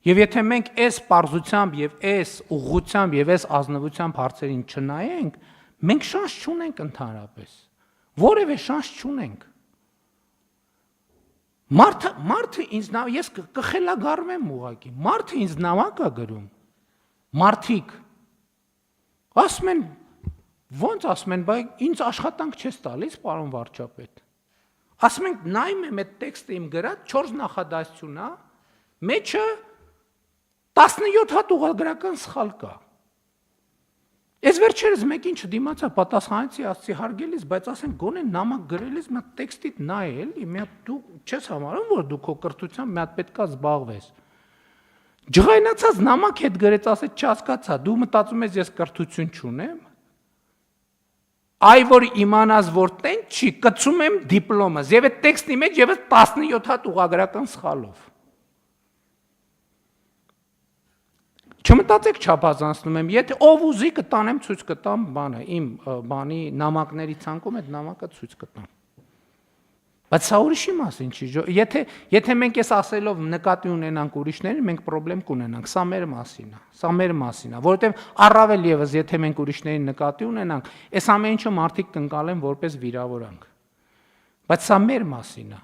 Եվ եթե մենք այս պարզությամբ եւ այս ուղղությամբ եւ այս ազնվությամբ հարցերին չնայենք, մենք շանս չունենք ընդհանրապես։ Որևէ շանս չունենք։ Մարդը ինձ ես կխելագարում եմ ուղղակի։ Մարդը ինձ նամակ է գրում։ Մարդիկ ասում են, ոնց ասում են, բայց ինձ աշխատանք չես տալիս, պարոն վարչապետ։ Ասում ենք, նայում եմ այդ տեքստը իմ գրած 4 նախադասություն է, մեջը 17 հատ ուղղագրական սխալ կա։ Ես վերջերս մեկին չդիմացա, պատասխանեցի, ասացի հարգելիս, բայց ասենք գոնե նամակ գրելիս մի հատ տեքստիդ նայ էլի, մի հատ դու չես համարում, որ դու քո կրթությամբ մի հատ պետքա զբաղվես։ Ջղայնացած նամակ հետ գրեց, ասեց չհասկացա, դու մտածում ես ես կրթություն չունեմ։ Այ որ իմանաս որ տենց չի, կծում եմ դիպլոմս, եւ այդ տեքստի մեջ եւս 17 հատ ուղղագրական սխալով։ Չմտածեք չափազանցնում եմ, եթե ով ուզի կտանեմ ցույց կտամ բանը, իմ բանի նամակների ցանկում այդ նամակը ցույց կտամ։ Բայց սա ուրիշի մասին չի, եթե մենք այս ասելով նկատի ունենանք ուրիշներին, մենք խնդրեմ կունենանք, սա մեր մասին է, որովհետև առավել եւս եթե մենք ուրիշներին նկատի ունենանք, այս ամեն ինչը մարդիկ կընկալեն որպես վիրավորանք։ Բայց սա մեր մասին է։